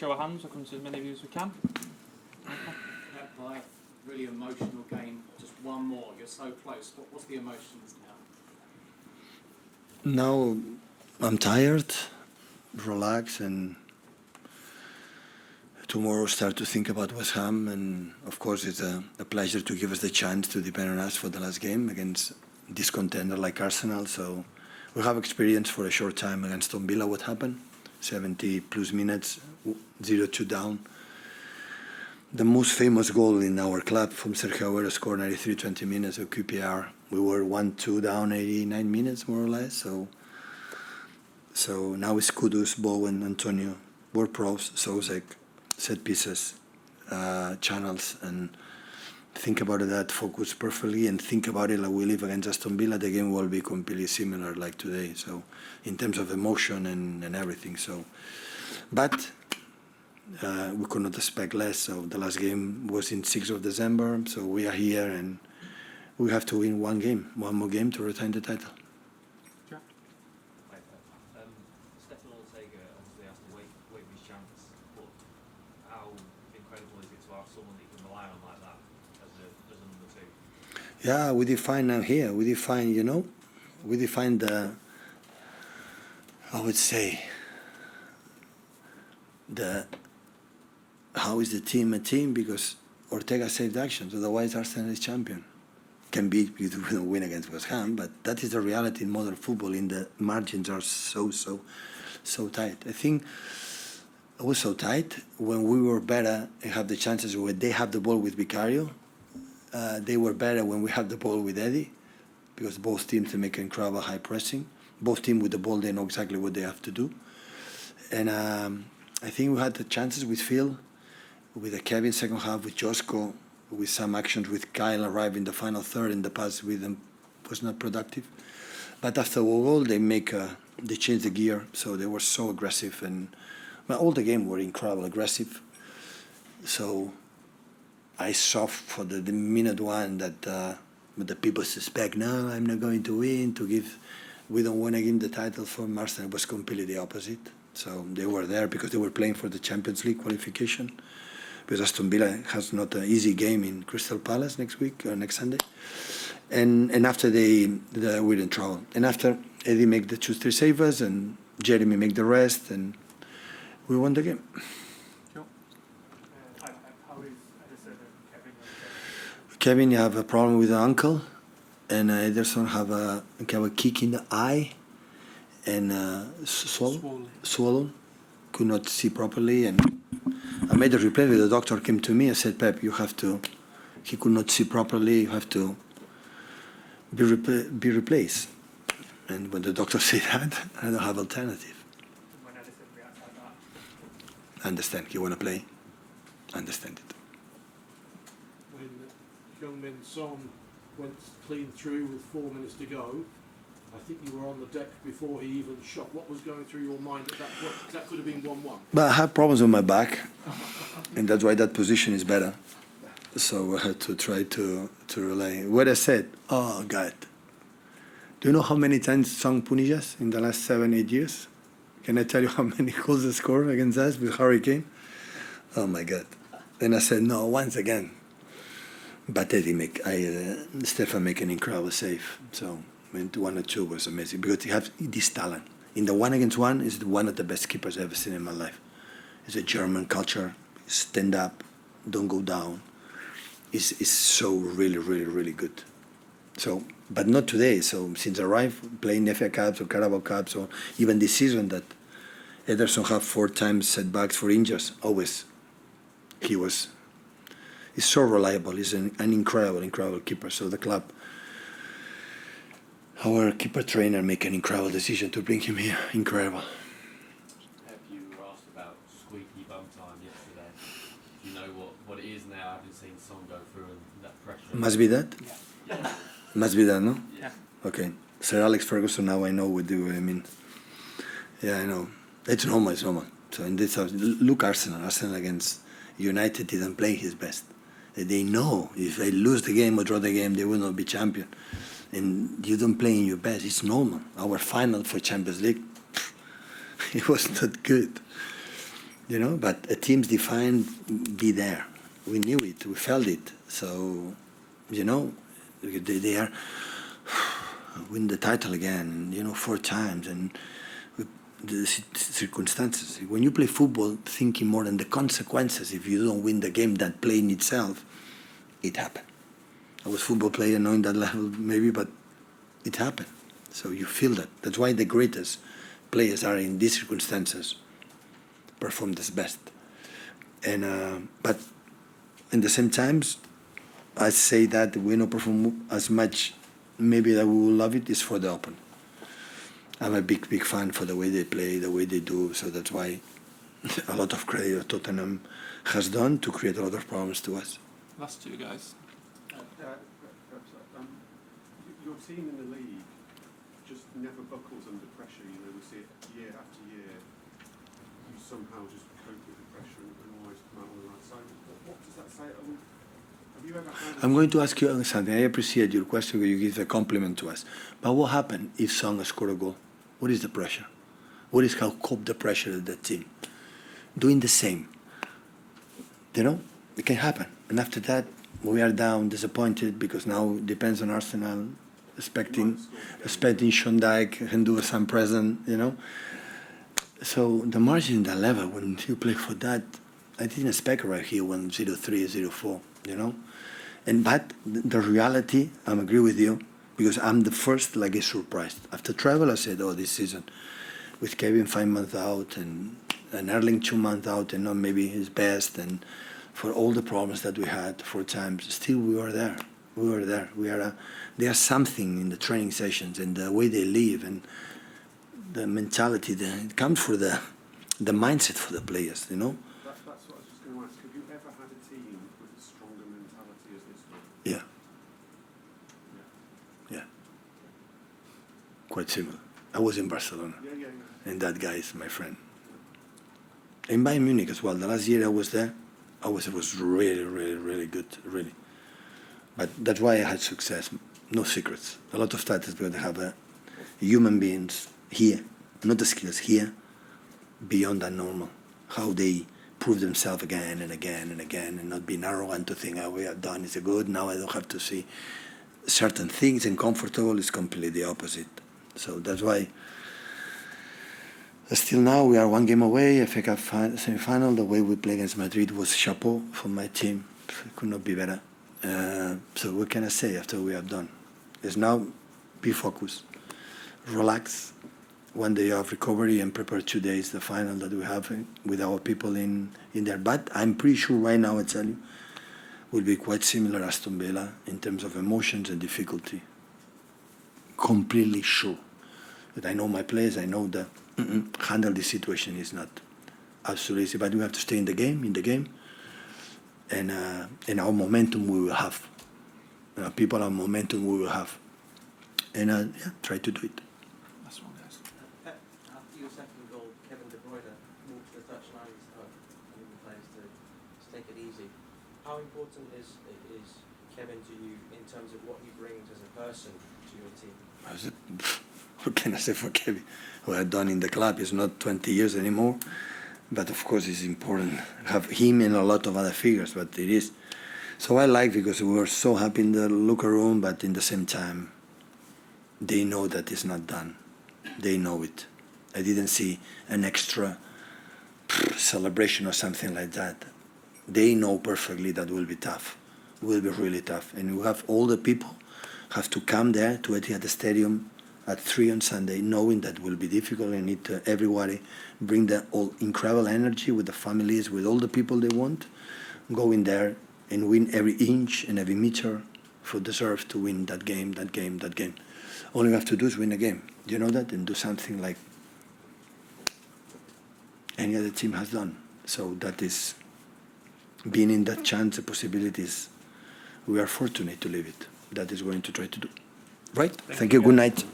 Show of hands, I'll come to as many of you as we can. Pep, by really emotional game, just one more, you're so close. What's the emotions now? Now I'm tired, relax, and tomorrow start to think about West Ham. And of course, it's a pleasure to give us the chance to depend on us for the last game against this contender like Arsenal. So we have experience for a short time against Aston Villa what happened. 70 plus minutes, 0-2 down. The most famous goal in our club from Sergio Aguero scored 93 20 minutes of QPR. We were 1-2 down 89 minutes more or less. So now it's Kudus, Bowen, Antonio, Ward-Prowse, Soucek, set pieces, channels, and think about that, focus perfectly, and think about it like we live against Aston Villa. The game will be completely similar like today. So in terms of emotion and everything. So, but we could not expect less. So the last game was in 6th of December. So we are here and we have to win one more game to retain the title. Stefan Ortega obviously has to wait his chance, but how incredible is it to have someone that you can rely on like that as a number two? Yeah, we define now here. We define, the, I would say, how is the team a team? Because Ortega saved actions, otherwise Arsenal is champion. Can be because we don't win against West Ham, but that is the reality in modern football. In the margins are so tight. I think it was so tight when we were better and have the chances where they have the ball with Vicario. They were better when we have the ball with Eddie, because both teams make incredible high pressing. Both teams with the ball, they know exactly what they have to do. And I think we had the chances with Phil, with the Kevin second half, with Josko, with some actions with Kyle arriving in the final third, and the pass with them was not productive. But after a goal, they changed the gear, so they were so aggressive, and all the game were incredible aggressive. So I saw for the minute one that the people suspect, no, I'm not going to win, we don't want to give the title for Arsenal. It was completely the opposite. So they were there because they were playing for the Champions League qualification. Because Aston Villa has not an easy game in Crystal Palace next week or next Sunday. And after they were in trouble. And after Eddie make the 2-3 savers and Jeremy make the rest, and we won the game. Sure. How is Ederson and Kevin? Kevin have a problem with the ankle, and Ederson have a kick in the eye, and swollen, could not see properly, and I made a replay. The doctor came to me and said, Pep, he could not see properly, you have to be replaced. And when the doctor said that, I don't have alternative. When Ederson reacts like that? I understand, you want to play? I understand it. When Heung-min Son went clean through with 4 minutes to go, I think you were on the deck before he even shot. What was going through your mind at that point? That could have been 1-1. But I have problems with my back, and that's why that position is better. So I had to try to rely. What I said, oh God, do you know how many times Son punished us in the last 7-8 years? Can I tell you how many goals they scored against us with Harry Kane? Oh my God. Then I said, no, once again. But Stefan make an incredible save. So 1 or 2 was amazing because he has this talent. In the 1-against-1, is one of the best keepers I've ever seen in my life. It's a German culture. Stand up, don't go down. It's so really good. So, but not today. So since I arrived, playing FA Cups or Carabao Cups, or even this season that Ederson have 4 times setbacks for injuries, always. He's so reliable. He's an incredible keeper. So the club, our keeper trainer, make an incredible decision to bring him here. Incredible. Pep, you were asked about squeaky bum time yesterday. Do you know what it is now, having seen Son go through and that pressure? Must be that? Yeah. Must be that, no? Yeah. Okay. Sir Alex Ferguson, now I know what do. I mean, yeah, I know. It's normal. So in this house, look, Arsenal against United didn't play his best. They know if they lose the game or draw the game, they will not be champion. And you don't play in your best. It's normal. Our final for Champions League, it was not good. you know. But a team's defined be there. We knew it. We felt it. So, you know, they are win the title again, you know, 4 times, and the circumstances. When you play football, thinking more than the consequences. If you don't win the game, that play in itself, it happened. I was a football player, knowing that level maybe, but it happened. So you feel that. That's why the greatest players are in these circumstances perform the best. And but in the same times, I say that we don't perform as much. Maybe that we will love it is for the open. I'm a big fan for the way they play, the way they do. So that's why a lot of credit Tottenham has done to create a lot of problems to us. Last two guys. Your team in the league just never buckles under pressure. You know, we see it year after year. You somehow just cope with the pressure and always come out on the right side. What does that say? Have you ever had? I'm going to ask you something. I appreciate your question because you give a compliment to us. But what happened if Son scored a goal? What is the pressure? What is how cope the pressure of the team? Doing the same. You know, it can happen. And after that, we are down, disappointed, because now it depends on Arsenal, expecting Sean Dyche can do some present, you know. So the margin, that level, when you play for that, I didn't expect right here 1-0-3, 0-4, you know. And but the reality, I agree with you, because I'm the first like a surprised. After travel, I said, oh, this season, with Kevin 5 months out and Erling 2 months out and not maybe his best, and for all the problems that we had 4 times, still we were there. We were there. There's something in the training sessions and the way they live and the mentality. It comes for the mindset for the players, you know. That's what I was just going to ask. Have you ever had a team with a stronger mentality as this one? Yeah. Yeah. Quite similar. I was in Barcelona, Yeah. and that guy is my friend. In Bayern Munich as well. The last year I was there, it was really, really, really good, really. But that's why I had success. No secrets. A lot of titles because they have human beings here, not the skills here, beyond that normal. How they prove themselves again and again and again, and not being arrogant to think, oh, we have done is good, now I don't have to see certain things, and comfortable is completely the opposite. So that's why still now we are 1 game away, FA Cup semi-final. The way we play against Madrid was chapeau for my team. It could not be better. So what can I say after we have done? Is now be focused, relax, 1 day of recovery, and prepare 2 days the final that we have with our people in there. But I'm pretty sure right now, I tell you, will be quite similar to Aston Villa in terms of emotions and difficulty. Completely sure. But I know my players, I know that handle this situation is not absolutely easy, but we have to stay in the game, and our momentum we will have. People, our momentum we will have. And try to do it. Last one, guys. Pep, after your second goal, Kevin De Bruyne walked to the touchline and the players to take it easy. How important is Kevin to you in terms of what he brings as a person to your team? What can I say for Kevin? What I've done in the club is not 20 years anymore, but of course it's important. Have him and a lot of other figures, but it is. So I like, because we were so happy in the locker room, but in the same time, they know that it's not done. They know it. I didn't see an extra celebration or something like that. They know perfectly that will be tough. Will be really tough. And we have all the people have to come there to Etihad Stadium at 3 on Sunday, knowing that will be difficult, and need to everybody bring the all incredible energy with the families, with all the people they want, go in there and win every inch and every meter for deserve to win that game. All you have to do is win a game. Do you know that? And do something like any other team has done. So that is being in that chance, the possibilities. We are fortunate to live it. That is going to try to do. Right? Thank you. Good night.